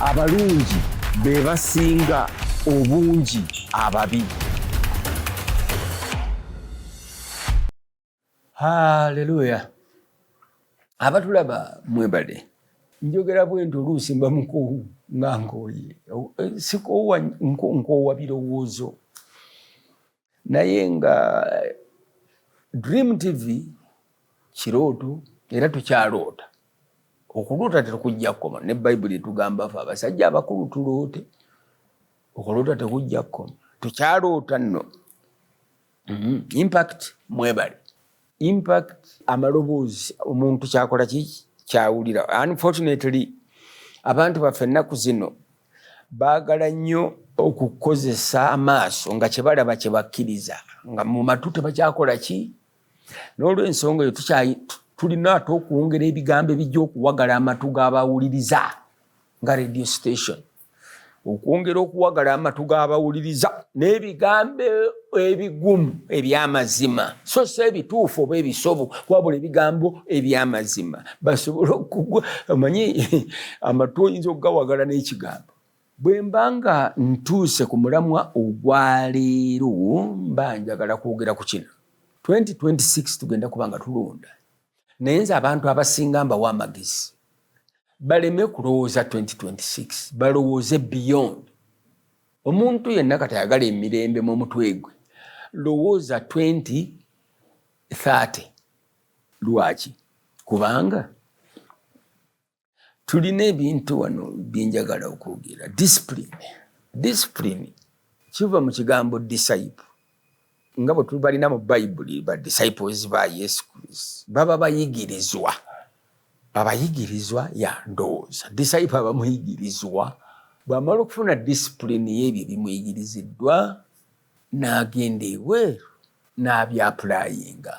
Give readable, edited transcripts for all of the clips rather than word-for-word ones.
abalungi be basinga obungi ababi. Haleluya. Abatulaba mwebale. Njogera bwento oluusi mba mukoowu nga nkooye. Sikoowa nkoowa birowoozo. Naye nga Dream TV kirooto era tukyaloota. Okuloota tekujja kukoma. Ne Bayibuli etugamba ffe abasajja abakulu tuloote. Okuloota tekujja kukoma. Tukyaloota nno. Impact mwebale. Impact amaloboozi omuntu kyakola ki kyawulira. Unfortunately abantu baffe ennaku zino baagala nnyo okukozesa amaaso nga kye balaba kye bakkiriza nga mu matu tebakyakola ki. N'olw'ensonga eyo tulina ate okwongera ebigambo ebijja okuwagala amatu g'abawuliriza nga radio station. Okwongera okuwagala amatu g'abawuliriza n'ebigambo ebigumu eby'amazima, so si ebituufu oba ebisobo, wabula ebigambo eby'amazima basobole okugwa. Omanyi amatu oyinza okugawagala n'ekigambo. Bwe mba nga ntuuse ku mulamwa ogwaleero mba njagala kwogera ku kino. 2026 tugenda kuba nga tulonda. Naye nze abantu abasinga mbawa amagezi baleme kulowooza 2026, balowooze beyond. Omuntu yenna kati ayagala emirembe mu mutwe gwe, lowooza 2030. Lwaki? Kubanga tulina ebintu wano byenjagala okwogera. Discipline kiva mu kigambo disciple. Nga bwe tubalina mu Bayibuli ba disciples ba Yesu Kristo baba bayigirizwa. Abayigirizwa ya ndowooza. Disciple aba muyigirizwa. Bw'amala okufuna discipline y'ebyo bimuyigiriziddwa n'agenda ebweru n'abyapulayinga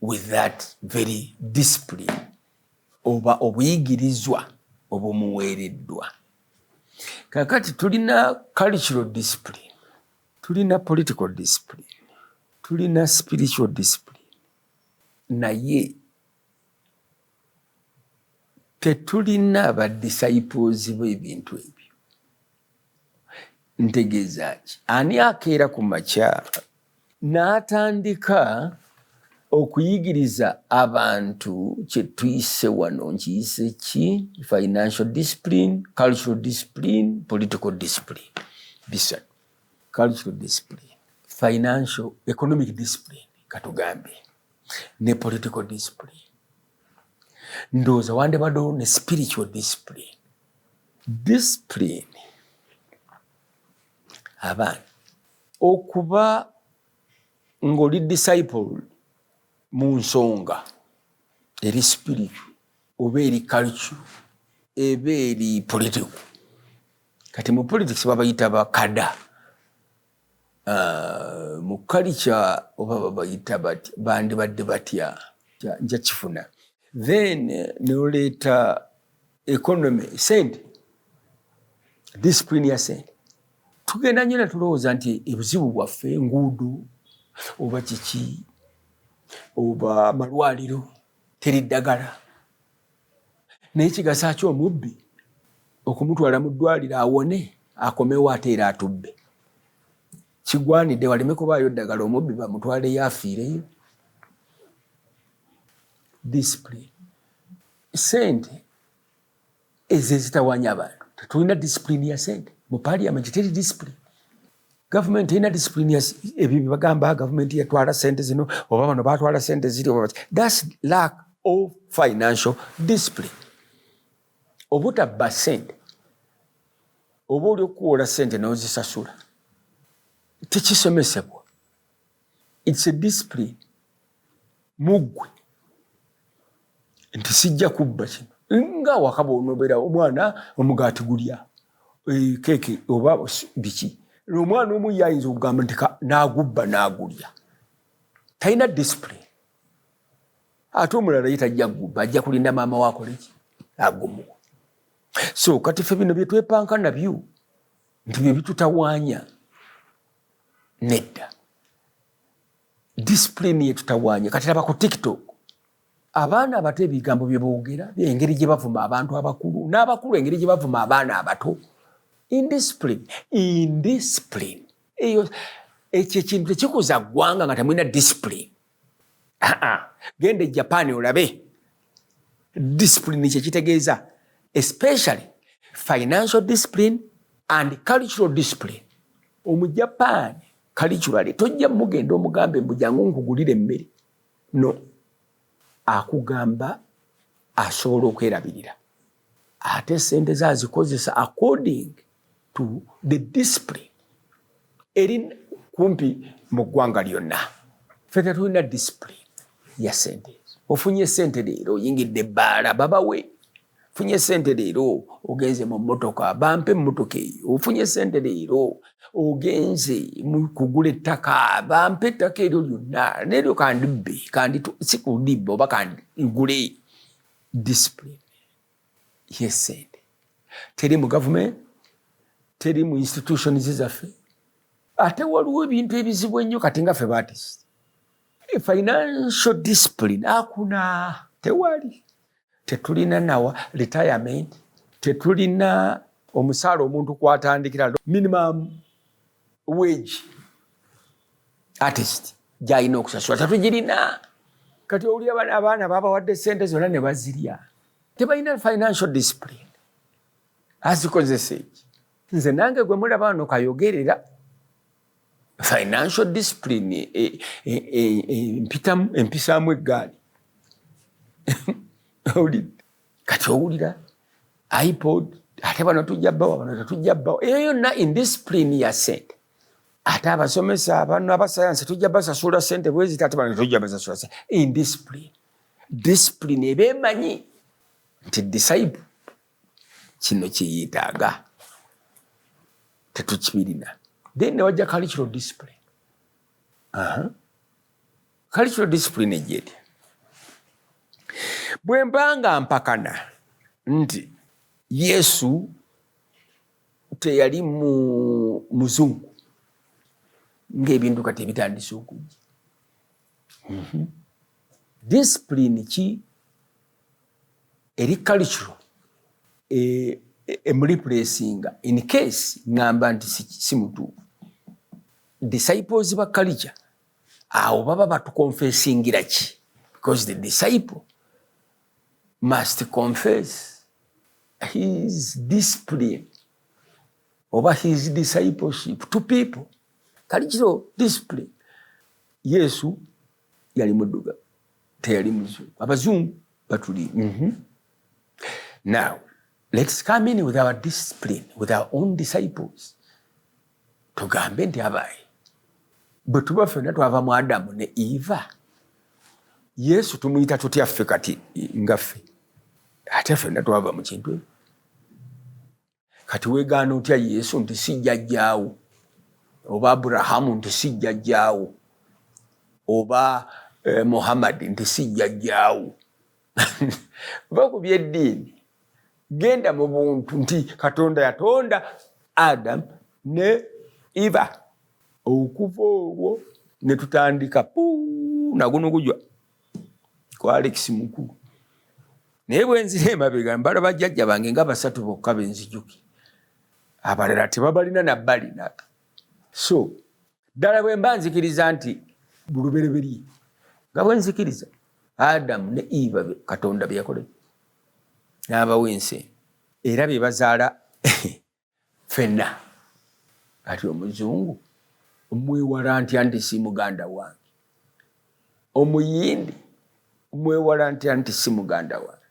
with that very discipline oba obuyigirizwa obumuweereddwa. Kakati tulina cultural discipline, tulina political discipline, tulina spiritual discipline. Naye tetulina ba disciples b'ebintu ebyo. Ntegeeza ki? Ani akeera ku makya n'atandika okuyigiriza abantu kye tuyise wano nkiyise ki? Financial discipline, cultural discipline, political discipline. Bisatu. Cultural discipline, financial, economic discipline katugambe, ne political discipline. Ndowooza wandibaddewo ne spiritual discipline. Discipline abaana okuba ng'oli disciple mu nsonga eri spiritual oba eri culture eba eri political. Kati mu politics babayita bakada, mu culture oba babayita batya, bandibadde batya nja kifuna. Then n'oleeta economy, sente, discipline ya sente. Tugenda nnyo ne tulowooza nti ebuzibu bwaffe enguudo oba kiki oba amalwaliro teri ddagala. Naye kigasa ki omubbi okumutwala mu ddwaliro awone akomewo ate era atubbe? Kigwanidde waleme kubaayo ddagala omubbi bamutwaleyo afiireyo. Discipline. Sente ezo ezitawanya abantu. Tetulina discipline ya sente. Mu parliament teri discipline. Government terina discipline ya ebyo bagamba government yatwala sente zino oba bano batwala sente ziri oba. That's lack of financial discipline. Obutabba sente oba oli okuwola sente n'ozisasula tekisomesebwa. It's a discipline. Muggwe nti sijja kubba kino nga wakaba onobeera omwana omugaati gulya keeke oba biki. Omwana omu yayinza okugamba nti n'agubba n'agulya. Talina discipline. Ate omulala ye tajja gubba, ajja kulinda maama waakole ki agumuwa. So kati ffe bino bye twepanka nabyo nti bye bitutawaanya nedda. Discipline ye tutawaanya. Kati laba ku TikTok abaana abato ebigambo bye boogera engeri gye bavuma abantu abakulu n'abakulu engeri gye bavuma abaana abato. Indiscipline. Ekyo ekintu tekikuza ggwanga nga temulina discipline. Genda e Japan olabe discipline kye kitegeeza, especially financial discipline and cultural discipline. Omujapan culturally tojja mugenda omugambe mbujangu nkugulire emmere. No. Akugamba asobola okwerabirira. Ate sente zazikozesa according to the discipline. Eri kumpi mu ggwanga lyonna. Ffe tetulina discipline ya sente. Ofunye sente leero oyingidde ebbaala babawe. Ofunye sente leero ogenze mu mmotoka bampe mmotoka eyo. Ofunye sente leero ogenze kugula ettaka bampe ettaka eryo lyonna. Neryo kandibbe kandi si kudibbe oba kandigule. Discipline y'esente. Teri mu government, teri mu institutions zaffe. Ate waliwo ebintu ebizibu ennyo kati nga ffe baatisi. Financial discipline hakuna, tewali. Tetulina nawa retirement, tetulina omusaala omuntu kwatandikira minimum wage artist gy'alina okusasula tetugirina. Kati oli abaana babawadde sente zonna ne bazirya. Tebalina financial discipline. Azikozesa eki. Nze nange gwe mulaba wano kayogerera. Financial discipline empisaamu eggaali. Kati owulira iPod ate bano tujja bbawa bano tetujja bbawa. Eyo yonna indiscipline ya sente. Ate abasomesa bano abasayansi tujja basasula sente bwe ziti ate bano tujja basasula sente. Indiscipline. Discipline eba emanyi nti disciple kino kiyetaaga. Tetukibirina. Then wajja cultural discipline. Cultural discipline ejeti. Bwe mbanga mpakana nti Yesu teyali muzungu ng'ebintu kati ebitandise okujja. Discipline ki eri cultural emureplacinga in case ngamba nti si mutuufu. Disciples ba culture awo baba batukonfesingira ki? Because the disciple must confess his discipline over his discipleship to people. Cultural discipline. Yesu yali mudduga, teyali muzungu. Abazungu batuli. Now, let's come in with our discipline, with our own disciples. Tugambe nti abayi. Bwe tuba ffenna twava mu Adamu ne Eva. Yesu tumuyita tutya ffe kati nga ffe. Ate ffenna twava mu kintu. Kati weegaana otya Yesu nti si jjajjaawo. Oba Aburahamu nti si jjajjaawo. Oba Muhammad nti si jjajjaawo. Va ku byeddiini. Genda mu buntu nti Katonda yatonda Adam ne Eva. Okuva olwo ne tutandika naguno gujwa kwa Alex mukulu. Naye bwe nzira emabega mbala bajjajja bange nga basatu bokka benzijuki. Abalala tebabalina na balina. So, ddala bwe mba nzikiriza nti bulubereberi nga bwe nzikiriza Adam ne Eva Katonda bye yakola n'abawa ensi era bye bazaala ffenna. Kati omuzungu omwewala ntya nti si muganda wange. Omuyindi omwewala ntya nti si muganda wange.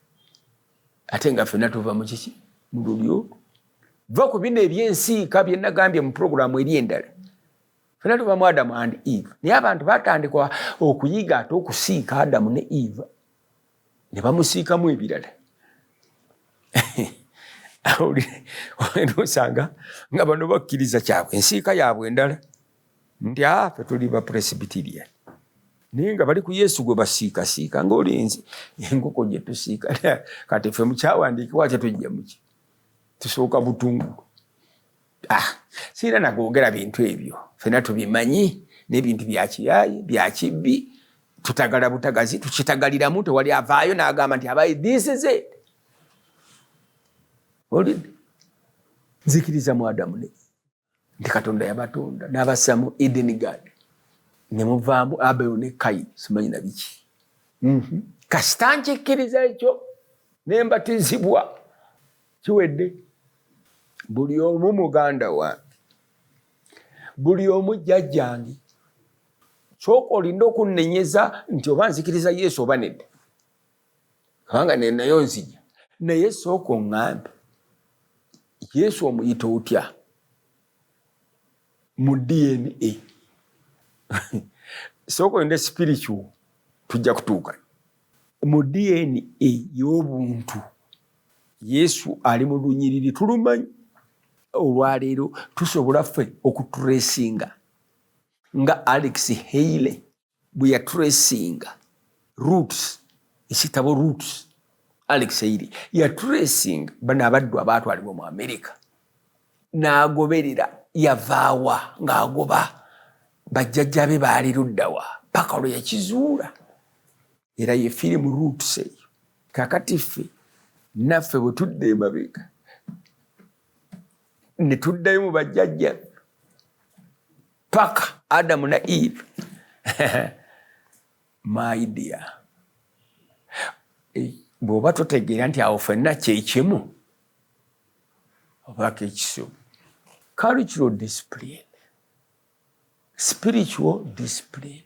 Ate nga ffenna tuva mu kiki? Mu lulyo. Va ku bino ebyensiika bye nagambye mu programu eri endala. Ffenna tuva mu Adamu and Eva. Naye abantu batandikwa okuyiga ate okusiika Adamu ne Eva. Ne bamusiikamu ebirala. Nosanga nga bano bakkiriza kyabwe ensiika yaabwe endala. Nti ffe tuli ba Presbyterian. Naye nga bali ku Yesu gwe basiikasiika ng'olinzi enkoko gye tusiika. Kati ffe mukyawandiikibwa ate tujja muki? Tusooka butungulu. Siira nagoogera bintu ebyo. Ffenna tubimanyi n'ebintu bya kiyaaye, bya kibbi. tutagala butagazi tukitagaliramu tewali avaayo n'agamba nti abayi this is it. Olidde nzikiriza mu Adamu ne nti Katonda yabatonda n'abassa mu Eden Garden ne muvaamu Abel ne Kaini simanyi na biki. Kasita nkikkiriza ekyo ne mbatizibwa kiwedde. Buli omu muganda wange, buli omu jjajjange, sooka olinda okunnenyeza nti oba nzikiriza Yesu oba nedda. Kubanga nayo nzija. Naye sooka oŋŋambe Yesu omuyita otya mu DNA. Sooka olinda spiritual tujja kutuuka. Mu DNA y'obuntu Yesu ali mu lunyiriri tulumanyi. Olwaleero tusobola ffe okuturesinga nga Alex Haley bwe yaturesinga Roots, ekitabo Roots. Alex Haley yaturesinga bano abaddu abaatwalibwa mu Amerika n'agoberera yavaawa ng'agoba bajjajja be baali luddawa paka olwo yakizuula. Era ye firimu Roots eyo. Kakati ffe naffe bwe tudda emabega ne tuddayo mu bajjajja paka Adamu na Eve. My dear, bw'oba totegeera nti awo ffenna kyekimu oba kekiso. Cultural discipline, spiritual discipline,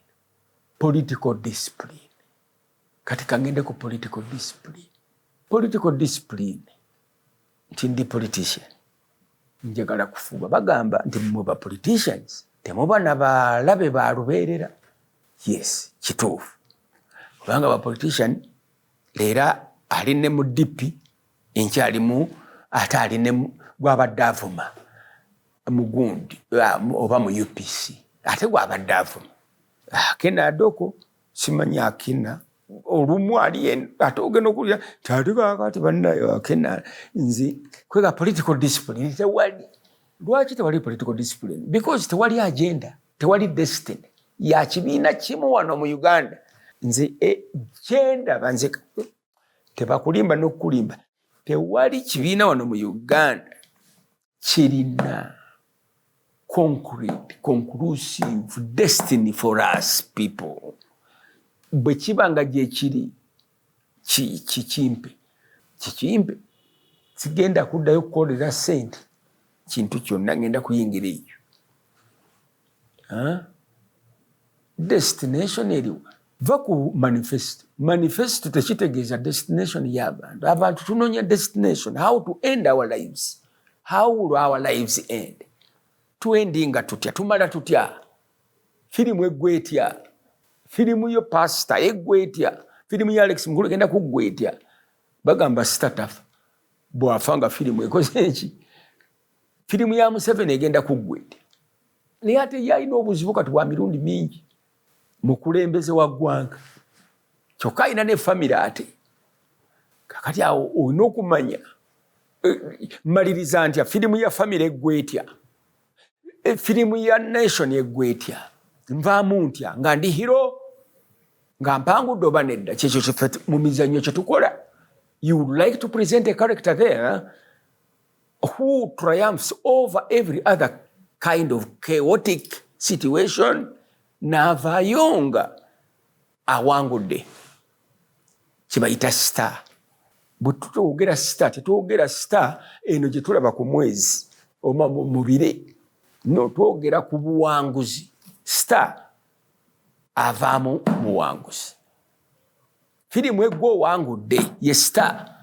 political discipline. Kati kangende ku political discipline. Political discipline nti ndi politician njagala kufuba. Bagamba nti muba politicians temuba n'abalabe ba lubeerera. Yes, kituufu. Kubanga ba politician leera ali ne mu DP enkyalimu ate ali ne gw'abadde avuma mu gundi oba mu UPC ate gw'abadde avuma. Akina Adoko simanyi akina olumu ali ate ogenda okulira kati bannayo akina nzi kwega political discipline tewali. Lwaki tewali political discipline? Because tewali agenda, tewali destiny ya kibiina kimu wano mu Uganda. Nze genda banzeka tebakulimba n'okulimba. Tewali kibiina wano mu Uganda kirina concrete, conclusive destiny for us people. Bwe kibanga gye kiri kikimpe sigenda kuddayo kukolera ssente kintu kyonna ngenda kuyingira eyo. Destination eriwa va ku manifesto. Manifesto tekitegeeza destination y'abantu. Abantu tunoonya destination, how to end our lives. How will our lives end? Tuendinga tutya, tumala tutya. Firimu eggwetya, firimu yo pastor eggwetya, firimu ya Alex Mukulu genda kuggwetya. Bagamba statafa bw'afanga firimu ekoze eki. Firimu ya Museveni egenda kuggwetya. Naye ate yalina obuzibu kati bwa mirundi mingi mukulembeze wa ggwanga. Kyokka alina ne famire ate. Kakati awo olina okumanya maliriza ntya firimu ya famire eggwetya. Firimu ya nation eggwetya. Nvaamu ntya nga ndi hero nga mpangudde oba nedda. Kyekyo kiffe mu mizannyo kye tukola. You would like to present a character there who triumphs over every other kind of chaotic situation n'avaayo nga awangudde. Kibayita star. Bwe tutwogera star tetwogera star eno gye tulaba ku mwezi oba mu bire. No, twogera ku buwanguzi. Star avaamu muwanguzi. Firimu eggwe owangudde ye star.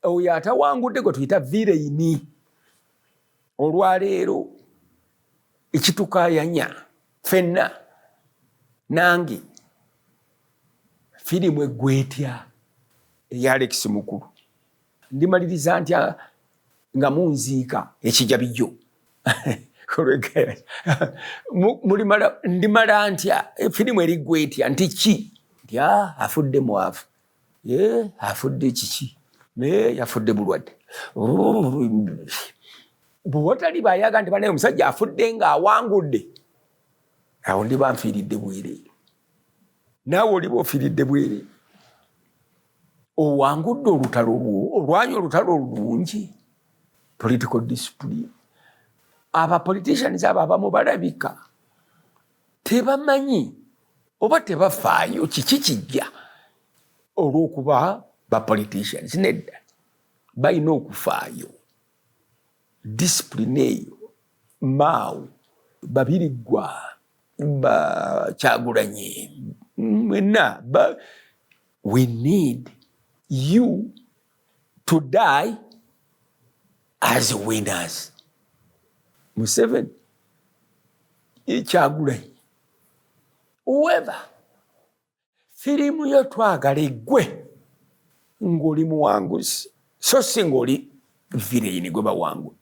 Oyo atawangudde gwe tuyita villain. Olwaleero ekitukayanya ffenna nange firimu eggwetya eya Alex Mukulu. Ndimaliriza ntya nga munziika ekijabijjo. Ndimala ntya firimu eriggwetya nti ki? Nti afudde mwavu. Afudde kiki? Yafudde bulwadde. Bw'otali bayaga nti banaye omusajja afudde ng'awangudde, awo ndiba nfiiridde bwereere. naawe oli bw'ofiiridde bwere owangudde olutalo olwanyi olutalo olulungi. Political discipline. Politicians abo abamu balabika tebamanyi oba tebafaayo kiki kijja olw'okuba politicians. Nedda balina okufaayo. Discipline eyo Mao, Babirigwa, Kyagulanyi, mwenna we need you to die as winners. Museveni, Kyagulanyi, whoever, firimu yo twagala eggwe ng'oli muwanguzi so si ng'oli villain gwe bawangudde.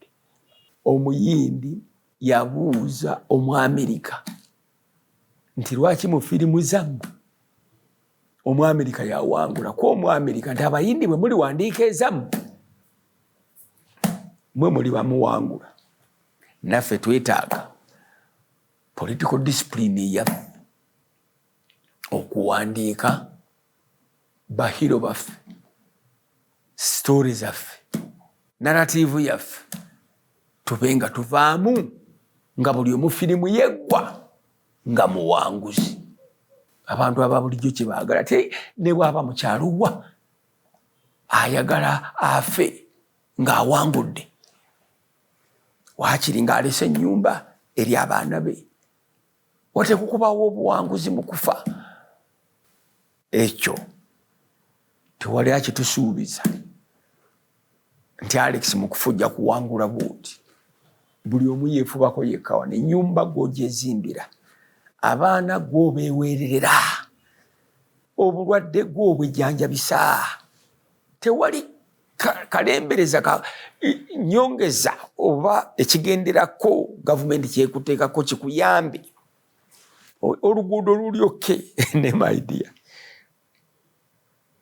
Omuyindi yabuuza Omwamerika nti lwaki mu firimu zammwe Omwamerika yawangula ko Omwamerika nti abayindi bwe muli wandiika ezammwe mwe muli bamuwangula. Naffe twetaaga political discipline yaffe okuwandiika bahiro baffe, stories zaffe, narrative yaffe tubenga tuvaamu nga buli omu firimu yeggwa nga muwanguzi. Abantu aba bulijjo kye baagala ne bw'aba mukyaluwa ayagala afe ng'awangudde waakiri ng'alese ennyumba eri abaana be. Watekukubawo obuwanguzi mu kufa. Ekyo tewali akitusuubiza nti Alex mu kufa ojja kuwangula bwoti. Buli omu yeefubako yekka wano. Ennyumba gw'ogyezimbira, abaana gw'obeeweerera, obulwadde gw'obwejjanjabisa. Tewali kalembereza nyongeza oba ekigenderako gavumenti kyekuteekako kikuyambe oluguudo lulyoke ne maidia.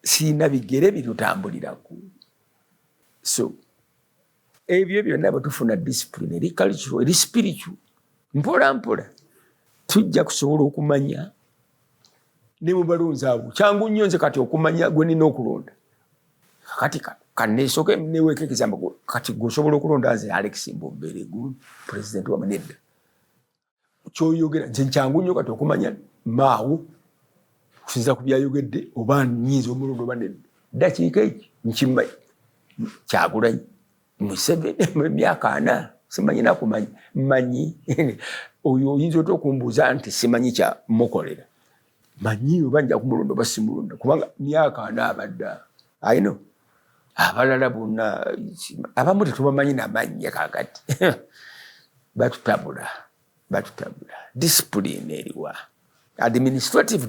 Siina bigere birutambulirako. So ebyo byonna bwe tufuna discipline eri cultural eri spiritual, mpola mpola tujja kusobola okumanya ne mu balonzi abo. Kyangu nnyo nze kati okumanya gwe nina okulonda. Kati kaneesooke neweeka ekizambo kati gwosobola okulonda nze Alex Mbombere gu president wa Manedda. Kyoyogera nze kyangu nnyo kati okumanya Mao kusinza ku byayogedde oba nnyinza omulondo Manedda. Dakiika eki nkimanyi. Kyagulanyi Museveni emyaka 4 simanyi nakumanya manyi. Oyo oyinza otya okumbuuza nti simanyi kya mukolera. Manyi oba nja kumulonda oba simulonda kubanga myaka 4 abadde. I know. Abalala bonna abamu tetubamanyi namannya kakati. Batutabula. Discipline eriwa. Administrative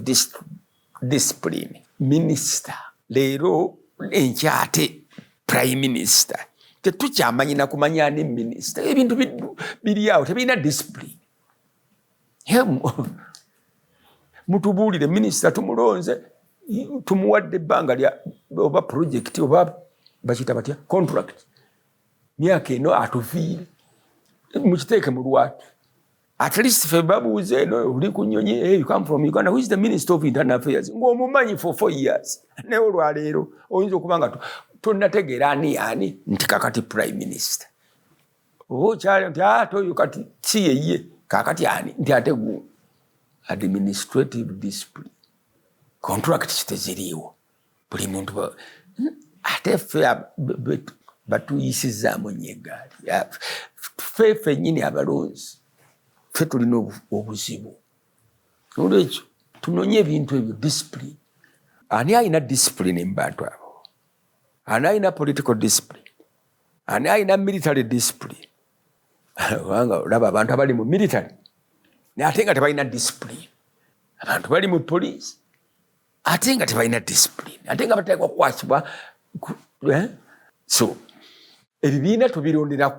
discipline. Minister leero enkyate prime minister. Tetukyamanyi na kumanya ni minister. Ebintu biri awo tebirina discipline. Mutubuulire minister tumulonze tumuwadde ebbanga lya oba project oba bakita batya contract. Myaka eno atufiire. Mukiteeke mu lwatu. At least fe babuuze eno oli ku nnyonyi, you come from Uganda, who is the Minister of Internal Affairs? Ng'omumanyi for 4 years. Ne olwaleero oyinza okuba nga tonnategeera ani nti kakati prime minister. Kyali nti toyo kati si yeye kakati ani nti ate gu administrative discipline. Contract kiteziriiwo. Buli muntu ate ffe batuyisizaamu nnyo eggaali. Ffe nnyini abalonzi ffe tulina obuzibu. Olwekyo tunonye ebintu ebyo discipline. Ani alina discipline mu bantu abo? Ani alina political discipline? Ani alina military discipline? Wanga olaba abantu abali mu military ate nga tebalina discipline. Abantu bali mu police ate nga tebalina discipline. Ate nga bateekwa kukwatibwa. So ebibiina tubirondera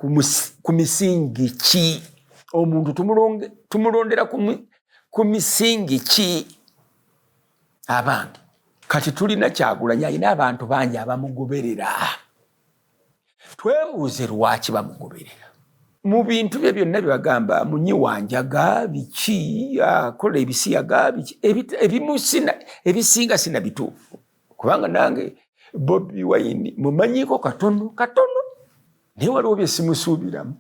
ku misingi ki? Omuntu tumulondera ku misingi ki? Abantu kati tulina Kyagulanyi alina abantu bangi abamugoberera. Twebuuze lwaki bamugoberera. mu bintu bye byonna byagamba munyiwanjaga biki akola ebisiyaga biki ebisinga sina bituufu kubanga nange Bobi Wine mumanyiko katono naye waliwo bye simusuubiramu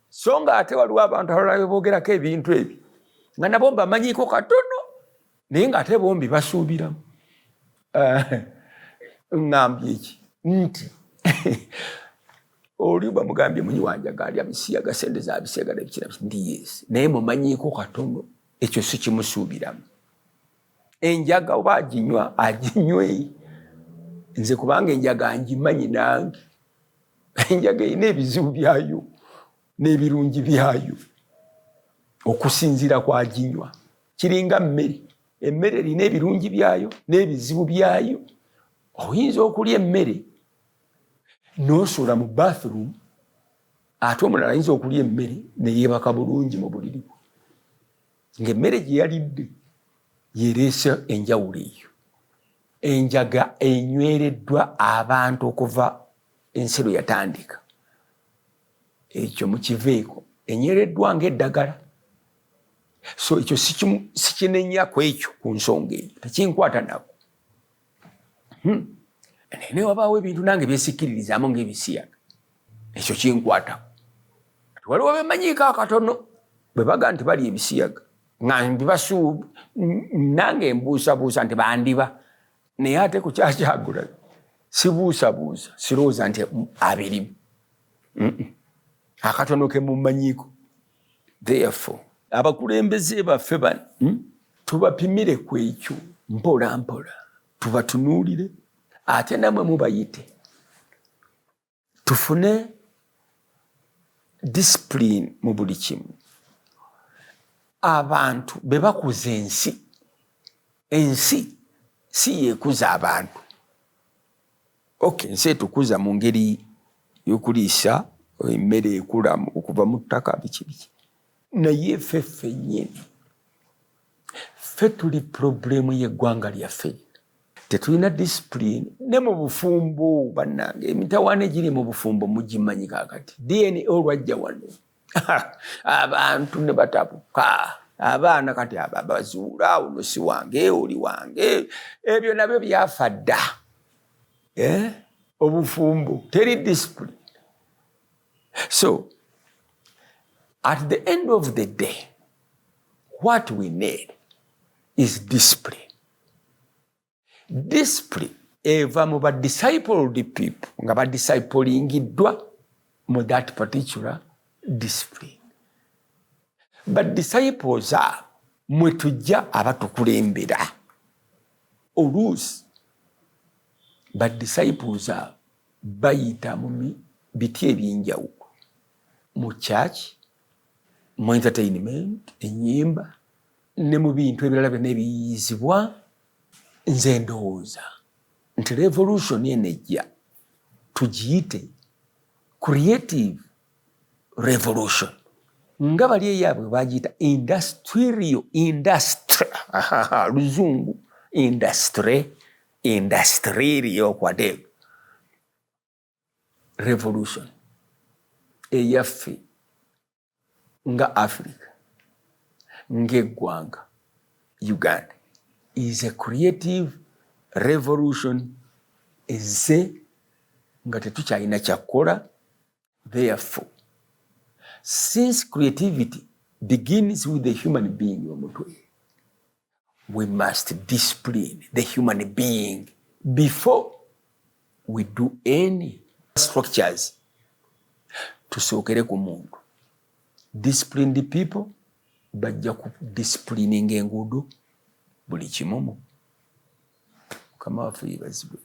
so nga ate waliwo abantu abalala boogerako ebintu ebyo nga nabo mbamanyiko katono naye nga ate bombi basuubiramu ngambye eki nti oli bamugambye munyiwanjaga alya bisiyaga sente za bisiyaga nebikira ndi yes naye mumanyiko katono ekyo si kimusuubiramu enjaga oba aginywe nze kubanga enjaga ngimanyi nange enjaga erina ebizibu byayo n'ebirungi byayo okusinziira kwaginywa kiringa emmere erina ebirungi byayo n'ebizibu byayo oyinza okulya emmere n'osuula mu bathroom ate omulala ayinza okulya emmere neyeebaka bulungi mu buliri bwe ng'emmere gye yalidde yereese enjawulo eyo enjaga enywereddwa abantu okuva ensero yatandika ekyo mukiveeko enywereddwa ng'eddagala so ekyo sikinennyako ekyo ku nsonga eyo tekinkwata nako naye wabaawo ebintu nange byesikiririzaamu ng'ebisiyaga ekyo kinkwatako waliwo bemanyiiko akatono bwe baga nti bali ebisiyaga nga mbibasuubu nange mbuusabuusa nti bandiba naye ate ku kyakyagula sibuusabuusa sirowooza nti abirimu akatono ke mumanyiiko therefore abakulembeze baffe bano tubapimire ku ekyo mpola mpola tubatunuulire ate namwe mubayite tufune discipline mu buli kimu abantu be bakuza ensi si yeekuza abantu ensi etukuza mu ngeri y'okuliisa emmere ekula okuva mu ttaka biki naye ffe ffennyini ffe tuli purobulemu y'eggwanga lyaffe tetulina discipline ne mu bufumbo bannange emitawaana egiri mu bufumbo mugimanyi kaakati DNA olwajja wano abantu ne batabuka abaana kati ababazuula ono si wange oli wange ebyo nabyo byafa dda obufumbo teri discipline so at the end of the day what we need is discipline. Discipline eva mu discipled people nga badisciplingiddwa mu that particular discipline. But disciples are mwe tujja abatukulembera oluusi but disciples are bayita mu biti eby'enjawulo mu church mu entertainment ennyimba ne mu bintu ebirala byonna ebiyizibwa. Nze ndowooza nti revolution enejja tugiyite creative revolution nga bali eyaabwe bagiyita industrial luzungu industrial whatever revolution eyaffe nga Africa ng'eggwanga Uganda is a creative revolution eze nga tetukyalina kyakukola. Therefore, since creativity begins with the human being, we must discipline the human being before we do any structures. Tusookere ku muntu. Discipline the people, bajja ku disciplining enguudo buli kimumu. Kama waffe yebazibwe.